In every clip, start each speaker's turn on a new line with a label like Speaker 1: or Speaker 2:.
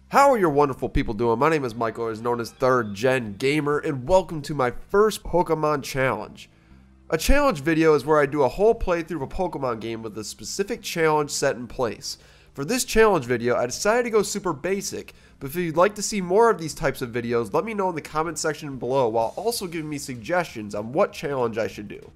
Speaker 1: How are your wonderful people doing? My name is Michael, is known as 3rd Gen Gamer, and welcome to my first Pokemon challenge. A challenge video is where I do a whole playthrough of a Pokemon game with a specific challenge set in place. For this challenge video, I decided to go super basic, but if you'd like to see more of these types of videos, let me know in the comment section below while also giving me suggestions on what challenge I should do.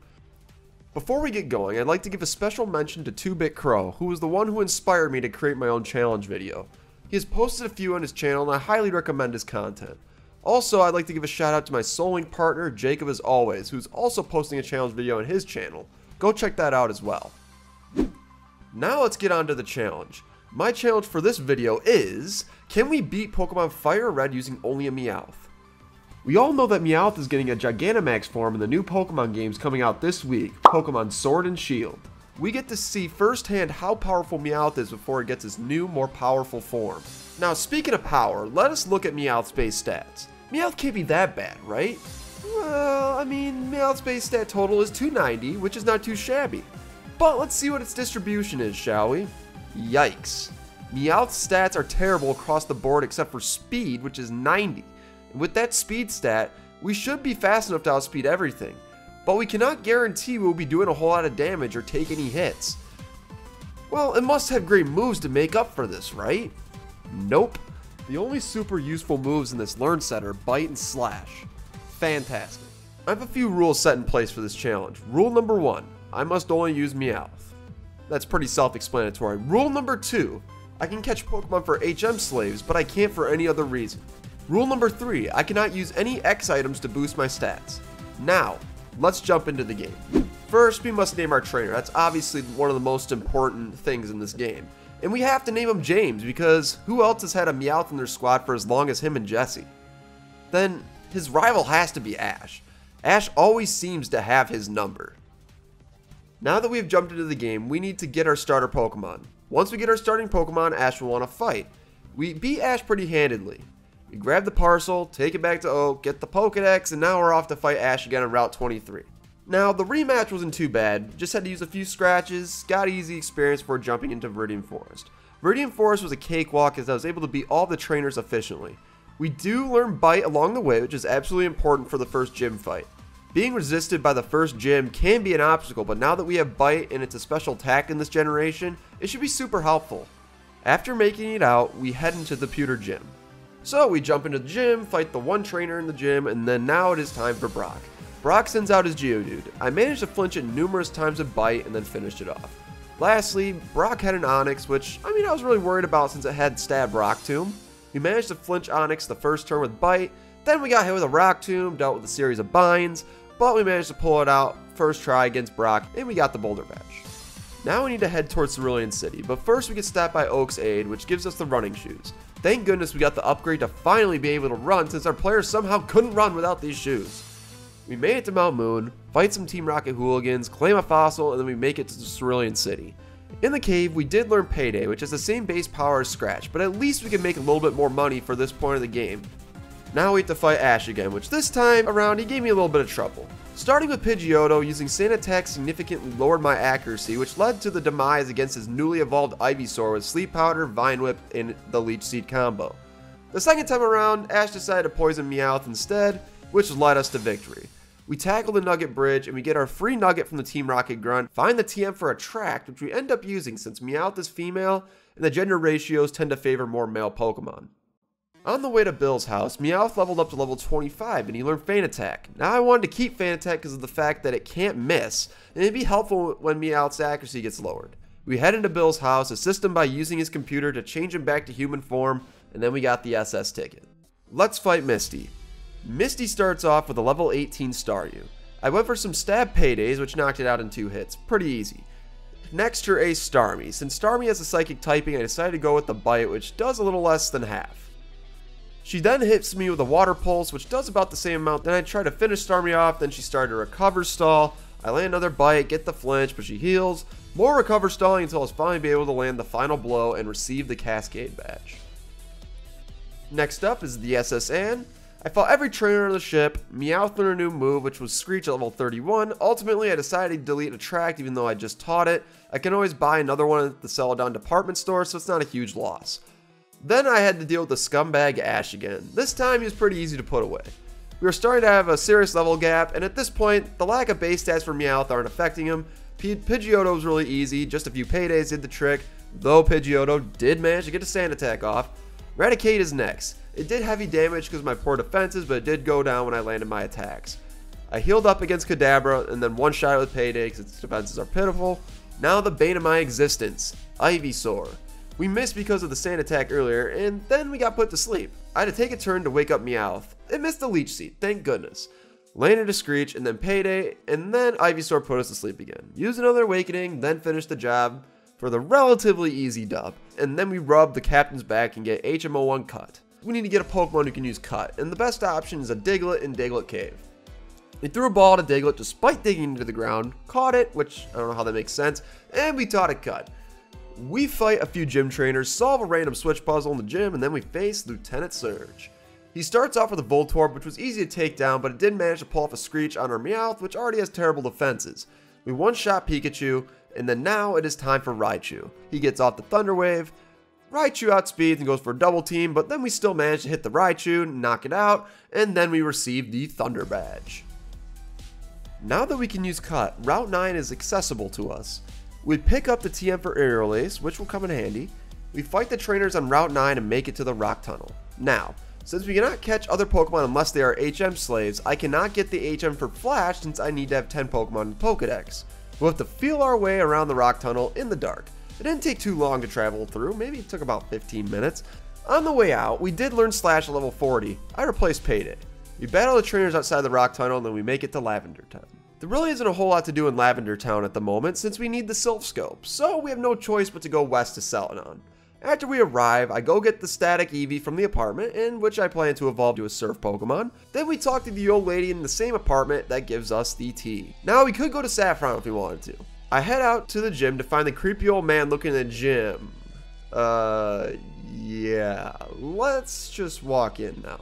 Speaker 1: Before we get going, I'd like to give a special mention to 2-Bit Crow, who was the one who inspired me to create my own challenge video. He has posted a few on his channel and I highly recommend his content. Also, I'd like to give a shout out to my Soul Link partner, Jacob as always, who's also posting a challenge video on his channel. Go check that out as well. Now let's get on to the challenge. My challenge for this video is, can we beat Pokemon FireRed using only a Meowth? We all know that Meowth is getting a Gigantamax form in the new Pokemon games coming out this week, Pokemon Sword and Shield. We get to see firsthand how powerful Meowth is before it gets its new, more powerful form. Now, speaking of power, let us look at Meowth's base stats. Meowth can't be that bad, right? Well, I mean, Meowth's base stat total is 290, which is not too shabby. But let's see what its distribution is, shall we? Yikes. Meowth's stats are terrible across the board except for speed, which is 90. And with that speed stat, we should be fast enough to outspeed everything. But we cannot guarantee we'll be doing a whole lot of damage or take any hits. Well, it must have great moves to make up for this, right? Nope. The only super useful moves in this Learn set are Bite and Slash. Fantastic. I have a few rules set in place for this challenge. Rule number 1, I must only use Meowth. That's pretty self-explanatory. Rule number 2, I can catch Pokemon for HM slaves, but I can't for any other reason. Rule number 3, I cannot use any X items to boost my stats. Now, let's jump into the game. First, we must name our trainer. That's obviously one of the most important things in this game. And we have to name him James because who else has had a Meowth in their squad for as long as him and Jessie? Then, his rival has to be Ash. Ash always seems to have his number. Now that we've jumped into the game, we need to get our starter Pokemon. Once we get our starting Pokemon, Ash will want to fight. We beat Ash pretty handedly. We grab the parcel, take it back to Oak, get the Pokedex, and now we're off to fight Ash again on Route 23. Now, the rematch wasn't too bad, just had to use a few scratches, got easy experience before jumping into Viridian Forest. Viridian Forest was a cakewalk as I was able to beat all the trainers efficiently. We do learn Bite along the way, which is absolutely important for the first gym fight. Being resisted by the first gym can be an obstacle, but now that we have Bite and it's a special attack in this generation, it should be super helpful. After making it out, we head into the Pewter Gym. So we jump into the gym, fight the one trainer in the gym, and then now it is time for Brock. Brock sends out his Geodude. I managed to flinch it numerous times with Bite and then finished it off. Lastly, Brock had an Onix, which, I was really worried about since it had Stab Rock Tomb. We managed to flinch Onix the first turn with Bite, then we got hit with a Rock Tomb, dealt with a series of binds, but we managed to pull it out first try against Brock, and we got the Boulder Badge. Now we need to head towards Cerulean City, but first we get stopped by Oak's aid, which gives us the running shoes. Thank goodness we got the upgrade to finally be able to run since our players somehow couldn't run without these shoes. We made it to Mount Moon, fight some Team Rocket hooligans, claim a fossil, and then we make it to Cerulean City. In the cave, we did learn Payday, which has the same base power as Scratch, but at least we can make a little bit more money for this point of the game. Now we have to fight Ash again, which this time around he gave me a little bit of trouble. Starting with Pidgeotto, using Sand Attack significantly lowered my accuracy, which led to the demise against his newly evolved Ivysaur with Sleep Powder, Vine Whip, and the Leech Seed combo. The second time around, Ash decided to poison Meowth instead, which led us to victory. We tackle the Nugget Bridge, and we get our free Nugget from the Team Rocket Grunt, find the TM for Attract, which we end up using since Meowth is female, and the gender ratios tend to favor more male Pokemon. On the way to Bill's house, Meowth leveled up to level 25 and he learned Feint Attack. Now I wanted to keep Feint Attack because of the fact that it can't miss, and it'd be helpful when Meowth's accuracy gets lowered. We head into Bill's house, assist him by using his computer to change him back to human form, and then we got the SS ticket. Let's fight Misty. Misty starts off with a level 18 Staryu. I went for some stab paydays, which knocked it out in 2 hits. Pretty easy. Next, her ace Starmie. Since Starmie has a psychic typing, I decided to go with the Bite, which does a little less than half. She then hits me with a Water Pulse, which does about the same amount. Then I try to finish Starmie off, then she started to recover stall. I land another Bite, get the flinch, but she heals. More recover stalling until I was finally be able to land the final blow and receive the Cascade Badge. Next up is the SS Anne. I fought every trainer on the ship. Meowth learned a new move, which was Screech at level 31. Ultimately, I decided to delete Attract even though I just taught it. I can always buy another one at the Celadon department store, so it's not a huge loss. Then I had to deal with the scumbag Ash again. This time he was pretty easy to put away. We were starting to have a serious level gap, and at this point, the lack of base stats for Meowth aren't affecting him. Pidgeotto was really easy, just a few paydays did the trick, though Pidgeotto did manage to get a sand attack off. Raticate is next. It did heavy damage because of my poor defenses, but it did go down when I landed my attacks. I healed up against Kadabra and then one-shot it with Payday because its defenses are pitiful. Now the bane of my existence, Ivysaur. We missed because of the sand attack earlier, and then we got put to sleep. I had to take a turn to wake up Meowth. It missed the leech seed, thank goodness. Landed a Screech, and then Payday, and then Ivysaur put us to sleep again. Used another awakening, then finished the job for the relatively easy dub. And then we rub the captain's back and get HMO1 Cut. We need to get a Pokemon who can use Cut, and the best option is a Diglett in Diglett Cave. We threw a ball at a Diglett despite digging into the ground, caught it, which I don't know how that makes sense, and we taught it Cut. We fight a few gym trainers, solve a random switch puzzle in the gym, and then we face Lieutenant Surge. He starts off with a Voltorb, which was easy to take down, but it did manage to pull off a Screech on our Meowth, which already has terrible defenses. We one-shot Pikachu, and then now it is time for Raichu. He gets off the Thunder Wave, Raichu outspeeds and goes for a double team, but then we still manage to hit the Raichu, knock it out, and then we receive the Thunder Badge. Now that we can use Cut, Route 9 is accessible to us. We pick up the TM for Aerial Ace, which will come in handy. We fight the trainers on Route 9 and make it to the Rock Tunnel. Now, since we cannot catch other Pokemon unless they are HM slaves, I cannot get the HM for Flash since I need to have 10 Pokemon in the Pokedex. We'll have to feel our way around the Rock Tunnel in the dark. It didn't take too long to travel through, maybe it took about 15 minutes. On the way out, we did learn Slash at level 40. I replaced Payday. We battle the trainers outside the Rock Tunnel and then we make it to Lavender Town. There really isn't a whole lot to do in Lavender Town at the moment since we need the Sylph Scope, so we have no choice but to go west to Celadon. After we arrive, I go get the Static Eevee from the apartment, in which I plan to evolve to a Surf Pokemon. Then we talk to the old lady in the same apartment that gives us the tea. Now we could go to Saffron if we wanted to. I head out to the gym to find the creepy old man looking at the gym. Yeah, let's just walk in now.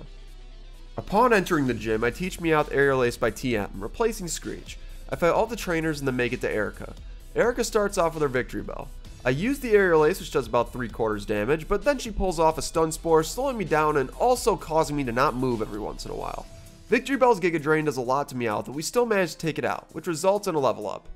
Speaker 1: Upon entering the gym, I teach Meowth Aerial Ace by TM, replacing Screech. I fight all the trainers and then make it to Erica. Erica starts off with her Victory Bell. I use the Aerial Ace, which does about 3/4 damage, but then she pulls off a Stun Spore, slowing me down and also causing me to not move every once in a while. Victory Bell's Giga Drain does a lot to Meowth, but we still manage to take it out, which results in a level up.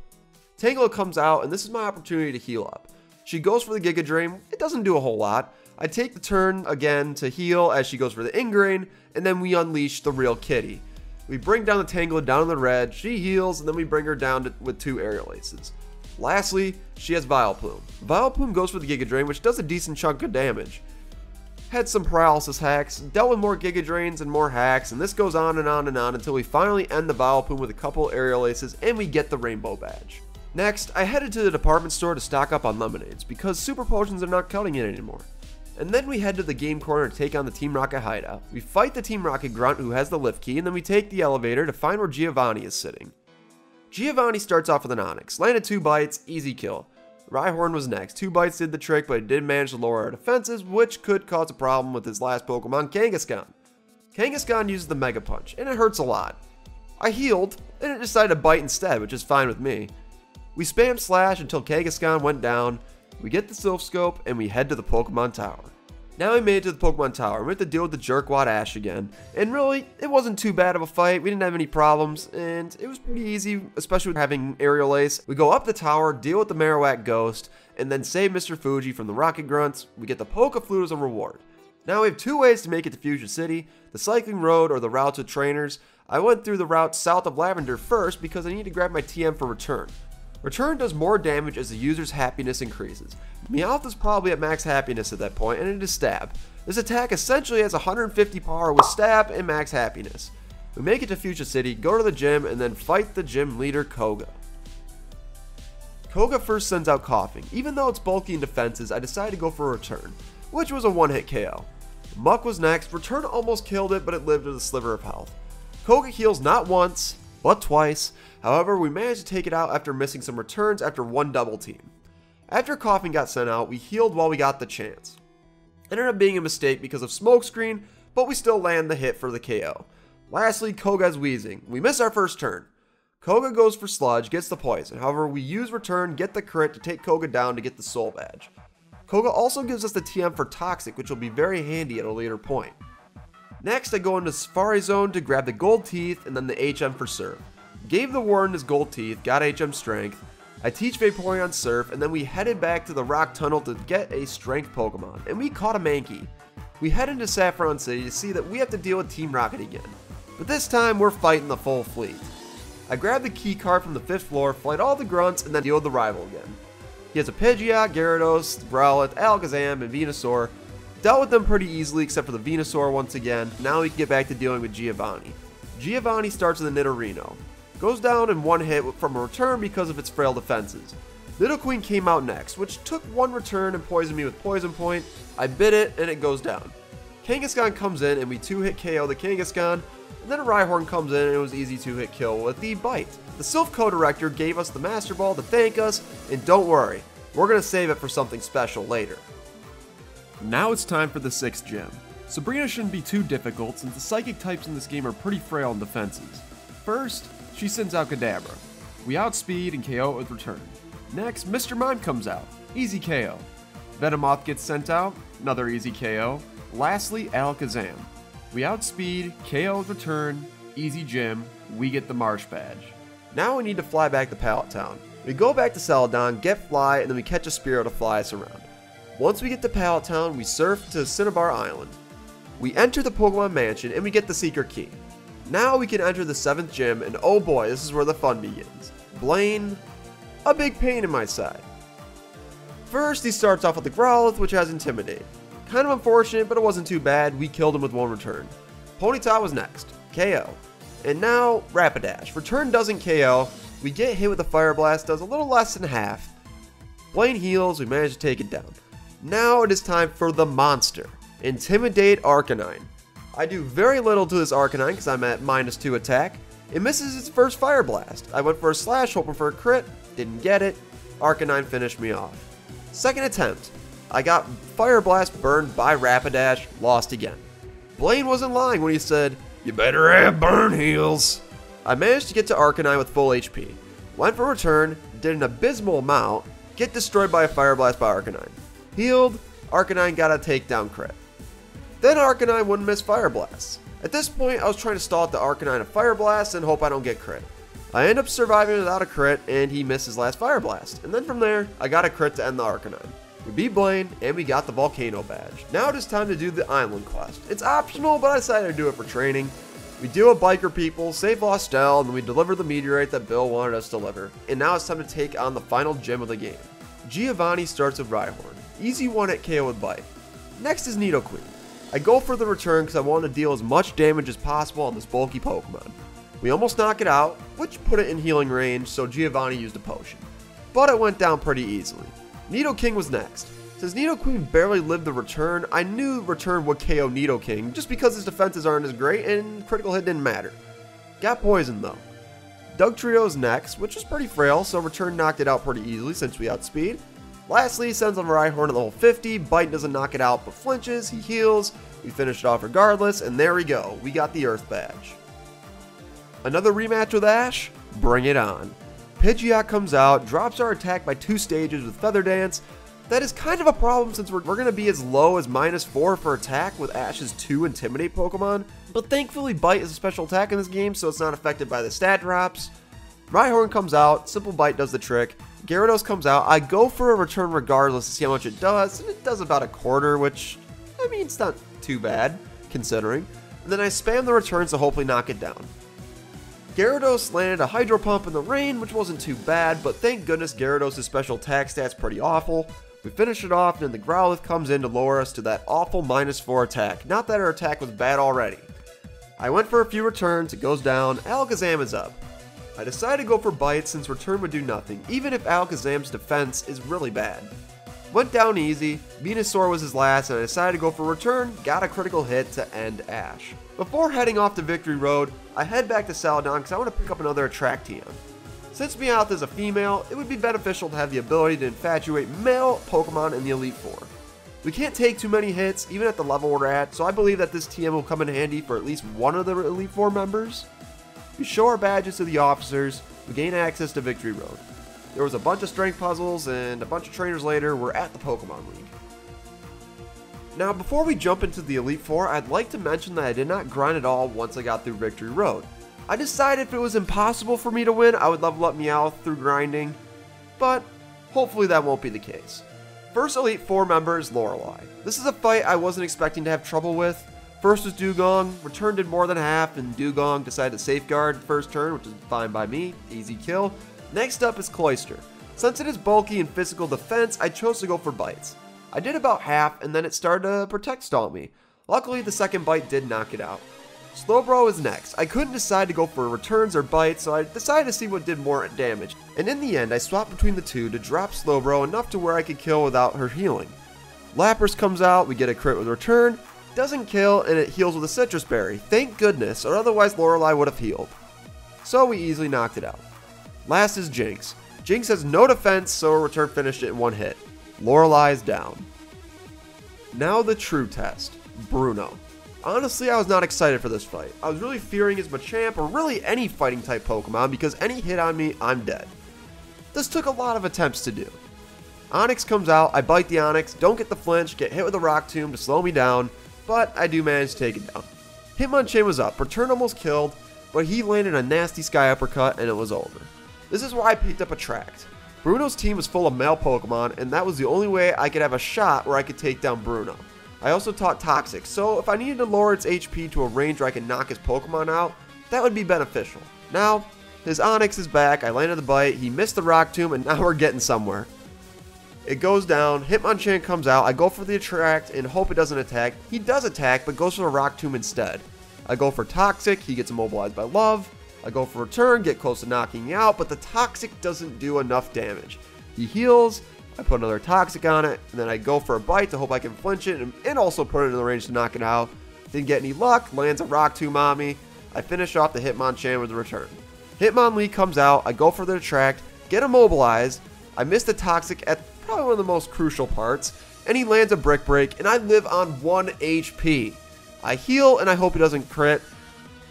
Speaker 1: Tangela comes out, and this is my opportunity to heal up. She goes for the Giga Drain. It doesn't do a whole lot. I take the turn again to heal as she goes for the Ingrain, and then we unleash the real kitty. We bring down the Tangela down in the red, she heals, and then we bring her down with 2 Aerial Aces. Lastly, she has Vileplume. Vileplume goes for the Giga Drain, which does a decent chunk of damage. Had some paralysis hacks, dealt with more Giga Drains and more hacks, and this goes on and on and on until we finally end the Vileplume with a couple Aerial Aces and we get the Rainbow Badge. Next, I headed to the department store to stock up on lemonades because super potions are not cutting it anymore. And then we head to the game corner to take on the Team Rocket hideout. We fight the Team Rocket grunt who has the lift key, and then we take the elevator to find where Giovanni is sitting. Giovanni starts off with an Onix, landed 2 bites, easy kill. Rhyhorn was next, 2 bites did the trick, but it did manage to lower our defenses, which could cause a problem with his last Pokemon, Kangaskhan. Kangaskhan uses the Mega Punch, and it hurts a lot. I healed, and it decided to bite instead, which is fine with me. We spam Slash until Kangaskhan went down, we get the Sylph Scope, and we head to the Pokemon Tower. Now we made it to the Pokemon Tower, we have to deal with the Jerkwad Ash again, and really, it wasn't too bad of a fight, we didn't have any problems, and it was pretty easy, especially with having Aerial Ace. We go up the tower, deal with the Marowak Ghost, and then save Mr. Fuji from the Rocket Grunts. We get the Poke Flute as a reward. Now we have 2 ways to make it to Fuchsia City, the Cycling Road or the route to trainers. I went through the route south of Lavender first because I need to grab my TM for Return. Return does more damage as the user's happiness increases. Meowth is probably at max happiness at that point, and it is Stab. This attack essentially has 150 power with Stab and max happiness. We make it to Fuchsia City, go to the gym, and then fight the gym leader Koga. Koga first sends out Coughing. Even though it's bulky in defenses, I decided to go for a Return, which was a one-hit KO. Muck was next. Return almost killed it, but it lived with a sliver of health. Koga heals not once, but twice. However, we managed to take it out after missing some returns after 1 double team. After Coughing got sent out, we healed while we got the chance. It ended up being a mistake because of Smokescreen, but we still land the hit for the KO. Lastly, Koga's Wheezing. We miss our first turn. Koga goes for Sludge, gets the poison. However, we use Return, get the crit to take Koga down to get the Soul Badge. Koga also gives us the TM for Toxic, which will be very handy at a later point. Next, I go into Safari Zone to grab the Gold Teeth and then the HM for Surf. Gave the Warden his Gold Teeth, got HM Strength. I teach Vaporeon Surf, and then we headed back to the Rock Tunnel to get a Strength Pokemon, and we caught a Mankey. We head into Saffron City to see that we have to deal with Team Rocket again, but this time we're fighting the full fleet. I grab the key card from the 5th floor, fight all the grunts, and then deal with the rival again. He has a Pidgeot, Gyarados, Growlithe, Alakazam, and Venusaur. Dealt with them pretty easily except for the Venusaur once again. Now we can get back to dealing with Giovanni. Giovanni starts with the Nidorino. Goes down in one hit from a return because of its frail defenses. Nidoqueen came out next, which took one return and poisoned me with Poison Point. I bit it and it goes down. Kangaskhan comes in and we 2-hit KO the Kangaskhan, and then a Rhyhorn comes in and it was easy 2-hit kill with the Bite. The Silph Co-Director gave us the Master Ball to thank us, and don't worry, we're going to save it for something special later. Now it's time for the 6th gym. Sabrina shouldn't be too difficult since the Psychic types in this game are pretty frail in defenses. First, she sends out Kadabra. We outspeed and KO it with Return. Next, Mr. Mime comes out. Easy KO. Venomoth gets sent out. Another easy KO. Lastly, Alakazam. We outspeed, KO with Return, easy gym, we get the Marsh Badge. Now we need to fly back to Pallet Town. We go back to Celadon, get Fly, and then we catch a Spearow to fly us around. Once we get to Pallet Town, we surf to Cinnabar Island. We enter the Pokemon Mansion and we get the Secret Key. Now we can enter the 7th gym, and oh boy, this is where the fun begins. Blaine, a big pain in my side. First, he starts off with the Growlithe, which has Intimidate. Kind of unfortunate, but it wasn't too bad. We killed him with one return. Ponyta was next. KO. And now, Rapidash. Return doesn't KO. We get hit with the Fire Blast, does a little less than half. Blaine heals, we manage to take it down. Now it is time for the monster. Intimidate Arcanine. I do very little to this Arcanine because I'm at -2 attack. It misses its first Fire Blast. I went for a Slash hoping for a crit, didn't get it. Arcanine finished me off. Second attempt. I got Fire Blast burned by Rapidash, lost again. Blaine wasn't lying when he said, "You better have burn heals." I managed to get to Arcanine with full HP. Went for return, did an abysmal amount, get destroyed by a Fire Blast by Arcanine. Healed, Arcanine got a takedown crit. Then Arcanine wouldn't miss Fire Blasts. At this point, I was trying to stall at the Arcanine a Fire Blast and hope I don't get crit. I end up surviving without a crit, and he missed his last Fire Blast. And then from there, I got a crit to end the Arcanine. We beat Blaine, and we got the Volcano Badge. Now it is time to do the Island Quest. It's optional, but I decided to do it for training. We deal with biker people, save Lostel, and then we deliver the meteorite that Bill wanted us to deliver. And now it's time to take on the final gym of the game. Giovanni starts with Rhyhorn. Easy 1-hit KO with Bite. Next is Nidoqueen. I go for the return because I want to deal as much damage as possible on this bulky Pokemon. We almost knock it out, which put it in healing range, so Giovanni used a potion. But it went down pretty easily. Nidoking was next. Since Nidoqueen barely lived the return, I knew return would KO Nidoking just because his defenses aren't as great and critical hit didn't matter. Got poisoned though. Dugtrio's next, which was pretty frail, so return knocked it out pretty easily since we outspeed. Lastly, sends on Rhyhorn at level 50, Bite doesn't knock it out but flinches, he heals, we finish it off regardless, and there we go, we got the Earth Badge. Another rematch with Ash? Bring it on. Pidgeot comes out, drops our attack by 2 stages with Feather Dance. That is kind of a problem since we're going to be as low as -4 for attack with Ash's 2 Intimidate Pokemon, but thankfully Bite is a special attack in this game so it's not affected by the stat drops. Rhyhorn comes out, Simple Bite does the trick, Gyarados comes out, I go for a return regardless to see how much it does, and it does about a quarter, which, I mean, it's not too bad, considering. And then I spam the returns to hopefully knock it down. Gyarados landed a Hydro Pump in the rain, which wasn't too bad, but thank goodness Gyarados' special attack stat's pretty awful. We finish it off, and then the Growlithe comes in to lower us to that awful -4 attack, not that our attack was bad already. I went for a few returns, it goes down, Alakazam is up. I decided to go for Bite since return would do nothing, even if Alakazam's defense is really bad. Went down easy, Venusaur was his last, and I decided to go for return, got a critical hit to end Ash. Before heading off to Victory Road, I head back to Celadon because I want to pick up another Attract TM. Since Meowth is a female, it would be beneficial to have the ability to infatuate male Pokemon in the Elite Four. We can't take too many hits, even at the level we're at, so I believe that this TM will come in handy for at least one of the Elite Four members. We show our badges to the officers, we gain access to Victory Road. There was a bunch of strength puzzles, and a bunch of trainers later, we're at the Pokemon League. Now before we jump into the Elite Four, I'd like to mention that I did not grind at all once I got through Victory Road. I decided if it was impossible for me to win, I would level up Meowth through grinding, but hopefully that won't be the case. First Elite Four member is Lorelei. This is a fight I wasn't expecting to have trouble with. First was Dugong, Return did more than half, and Dugong decided to safeguard first turn, which is fine by me, easy kill. Next up is Cloyster. Since it is bulky and physical defense, I chose to go for bites. I did about half, and then it started to protect stall me. Luckily, the second bite did knock it out. Slowbro is next. I couldn't decide to go for returns or bites, so I decided to see what did more damage. And in the end, I swapped between the two to drop Slowbro enough to where I could kill without her healing. Lapras comes out, we get a crit with return, doesn't kill, and it heals with a citrus berry. Thank goodness, or otherwise Lorelei would have healed. So we easily knocked it out. Last is Jinx. Jinx has no defense, so her return finished it in one hit. Lorelei is down. Now the true test, Bruno. Honestly, I was not excited for this fight. I was really fearing his Machamp or really any fighting type Pokemon because any hit on me, I'm dead. This took a lot of attempts to do. Onix comes out, I bite the Onix, don't get the flinch, get hit with a Rock Tomb to slow me down, but I do manage to take it down. Hitmonchan was up, Return almost killed, but he landed a nasty Sky Uppercut and it was over. This is where I picked up Attract. Bruno's team was full of male Pokemon, and that was the only way I could have a shot where I could take down Bruno. I also taught Toxic, so if I needed to lower its HP to a range where I could knock his Pokemon out, that would be beneficial. Now, his Onix is back, I landed the bite, he missed the Rock Tomb, and now we're getting somewhere. It goes down, Hitmonchan comes out, I go for the Attract and hope it doesn't attack. He does attack, but goes for the Rock Tomb instead. I go for Toxic, he gets immobilized by Love. I go for Return, get close to knocking me out, but the Toxic doesn't do enough damage. He heals, I put another Toxic on it, and then I go for a bite to hope I can flinch it and also put it in the range to knock it out. Didn't get any luck, lands a Rock Tomb on me. I finish off the Hitmonchan with a Return. Hitmonlee comes out, I go for the Attract, get immobilized. I miss the Toxic at probably one of the most crucial parts, and he lands a Brick Break, and I live on 1 HP. I heal, and I hope he doesn't crit.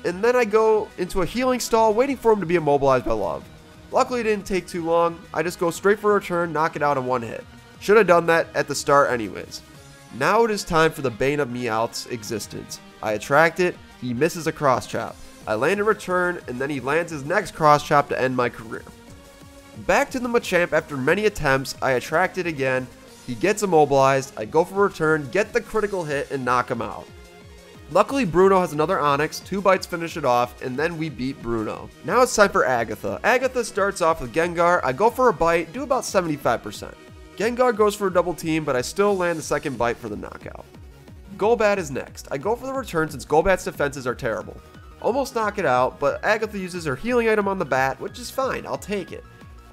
Speaker 1: And then I go into a healing stall, waiting for him to be immobilized by Love. Luckily it didn't take too long, I just go straight for a return, knock it out in one hit. Should have done that at the start anyways. Now it is time for the bane of Meowth's existence. I attract it, he misses a cross chop. I land a return, and then he lands his next cross chop to end my career. Back to the Machamp after many attempts, I attract it again, he gets immobilized, I go for a return, get the critical hit, and knock him out. Luckily, Bruno has another Onix, 2 bites finish it off, and then we beat Bruno. Now it's time for Agatha. Agatha starts off with Gengar, I go for a bite, do about 75%. Gengar goes for a double team, but I still land the second bite for the knockout. Golbat is next. I go for the return since Golbat's defenses are terrible. Almost knock it out, but Agatha uses her healing item on the bat, which is fine, I'll take it.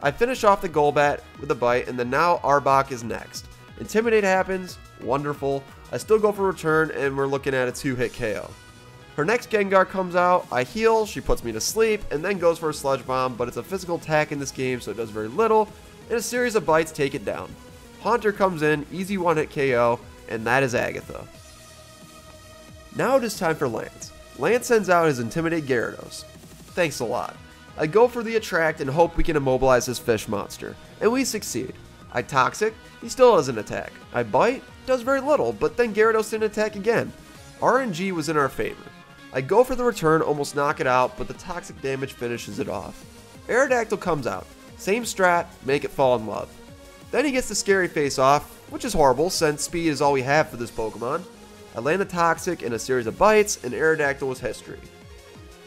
Speaker 1: I finish off the Golbat with a bite, and then now Arbok is next. Intimidate happens, wonderful. I still go for return, and we're looking at a 2-hit KO. Her next Gengar comes out, I heal, she puts me to sleep, and then goes for a Sludge Bomb, but it's a physical attack in this game, so it does very little, and a series of bites take it down. Haunter comes in, easy 1-hit KO, and that is Agatha. Now it is time for Lance. Lance sends out his Intimidate Gyarados. Thanks a lot. I go for the Attract and hope we can immobilize this fish monster, and we succeed. I Toxic, he still doesn't attack. I Bite, does very little, but then Gyarados didn't attack again. RNG was in our favor. I go for the return, almost knock it out, but the toxic damage finishes it off. Aerodactyl comes out. Same strat, make it fall in love. Then he gets the scary face off, which is horrible since speed is all we have for this Pokemon. I land the Toxic in a series of bites, and Aerodactyl was history.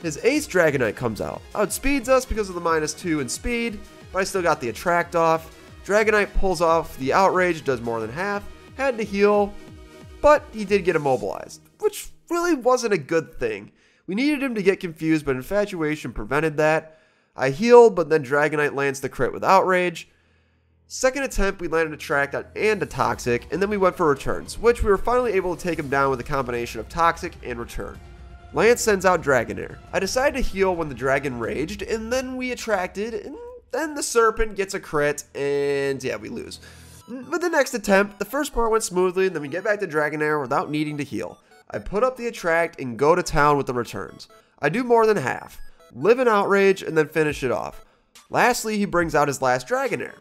Speaker 1: His Ace Dragonite comes out. Outspeeds us because of the -2 in speed, but I still got the Attract off. Dragonite pulls off the Outrage, does more than half, had to heal, but he did get immobilized, which really wasn't a good thing. We needed him to get confused, but Infatuation prevented that. I healed, but then Dragonite lands the crit with Outrage. Second attempt, we landed a Attract and a Toxic, and then we went for returns, which we were finally able to take him down with a combination of Toxic and Return. Lance sends out Dragonair. I decided to heal when the Dragon raged, and then we attracted, and then the Serpent gets a crit, and yeah, we lose. With the next attempt, the first part went smoothly, and then we get back to Dragonair without needing to heal. I put up the Attract and go to town with the returns. I do more than half, live in Outrage, and then finish it off. Lastly, he brings out his last Dragonair.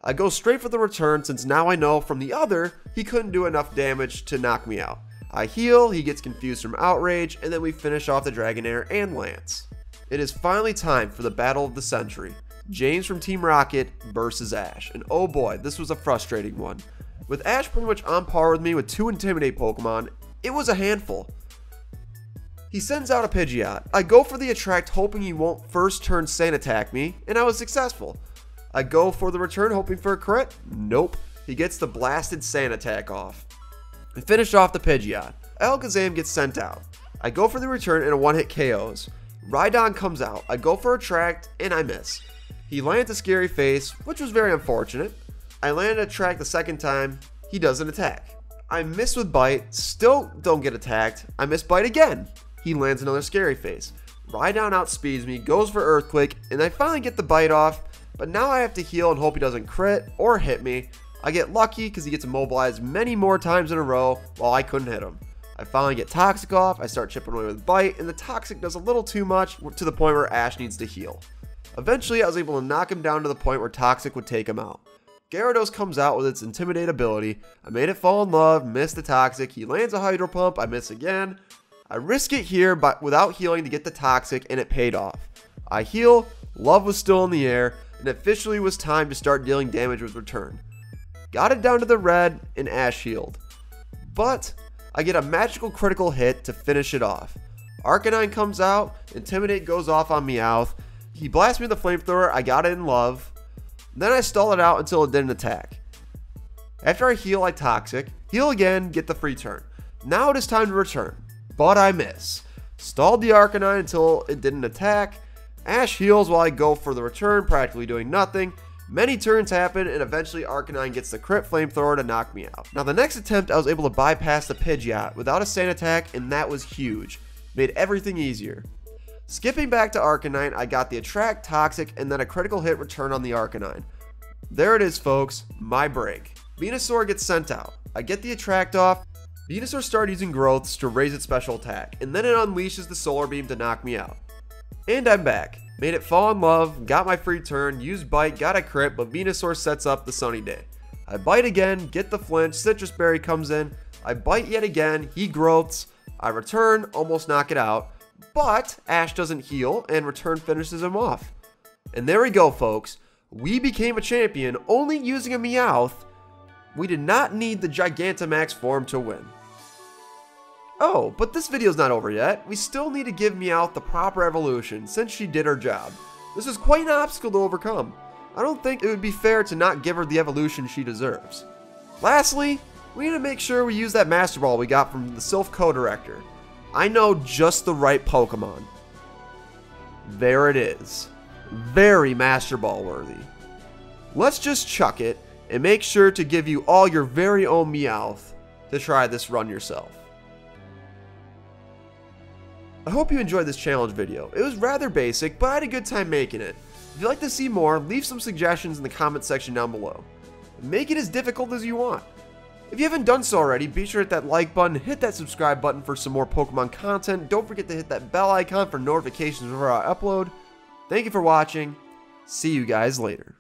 Speaker 1: I go straight for the return since now I know from the other he couldn't do enough damage to knock me out. I heal, he gets confused from Outrage, and then we finish off the Dragonair and Lance. It is finally time for the battle of the century. James from Team Rocket versus Ash, and oh boy, this was a frustrating one. With Ash pretty much on par with me with 2 Intimidate Pokemon, it was a handful. He sends out a Pidgeot. I go for the Attract hoping he won't first turn Sand Attack me, and I was successful. I go for the return hoping for a crit. Nope. He gets the blasted Sand Attack off. I finish off the Pidgeot. Alakazam gets sent out. I go for the return and a one-hit KOs. Rhydon comes out. I go for Attract and I miss. He lands a Scary Face, which was very unfortunate. I land Attract the second time. He doesn't attack. I miss with Bite. Still don't get attacked. I miss Bite again. He lands another Scary Face. Rhydon outspeeds me, goes for Earthquake, and I finally get the Bite off. But now I have to heal and hope he doesn't crit or hit me. I get lucky because he gets immobilized many more times in a row while I couldn't hit him. I finally get Toxic off, I start chipping away with Bite, and the Toxic does a little too much to the point where Ash needs to heal. Eventually I was able to knock him down to the point where Toxic would take him out. Gyarados comes out with its Intimidate ability. I made it fall in love, missed the Toxic, he lands a Hydro Pump, I miss again. I risk it here but without healing to get the Toxic, and it paid off. I heal, love was still in the air, and officially was time to start dealing damage with return. Got it down to the red, and Ash healed. But I get a magical critical hit to finish it off. Arcanine comes out, Intimidate goes off on Meowth. He blasts me with the Flamethrower, I got it in love. Then I stall it out until it didn't attack. After I heal, I Toxic. Heal again, get the free turn. Now it is time to return, but I miss. Stalled the Arcanine until it didn't attack. Ash heals while I go for the return, practically doing nothing. Many turns happen, and eventually Arcanine gets the crit Flamethrower to knock me out. Now the next attempt I was able to bypass the Pidgeot without a Sand Attack, and that was huge. Made everything easier. Skipping back to Arcanine, I got the Attract, Toxic, and then a critical hit return on the Arcanine. There it is folks, my break. Venusaur gets sent out. I get the Attract off. Venusaur started using Growths to raise its special attack, and then it unleashes the Solar Beam to knock me out. And I'm back. Made it fall in love, got my free turn, used Bite, got a crit, but Venusaur sets up the Sunny Day. I Bite again, get the flinch, Citrus Berry comes in, I Bite yet again, he Growths, I return, almost knock it out, but Ash doesn't heal, and return finishes him off. And there we go folks, we became a champion only using a Meowth. We did not need the Gigantamax form to win. Oh, but this video's not over yet. We still need to give Meowth the proper evolution since she did her job. This is quite an obstacle to overcome. I don't think it would be fair to not give her the evolution she deserves. Lastly, we need to make sure we use that Master Ball we got from the Silph Co-Director. I know just the right Pokemon. There it is. Very Master Ball worthy. Let's just chuck it and make sure to give you all your very own Meowth to try this run yourself. I hope you enjoyed this challenge video. It was rather basic, but I had a good time making it. If you'd like to see more, leave some suggestions in the comment section down below. Make it as difficult as you want. If you haven't done so already, be sure to hit that like button, hit that subscribe button for some more Pokemon content. Don't forget to hit that bell icon for notifications whenever I upload. Thank you for watching. See you guys later.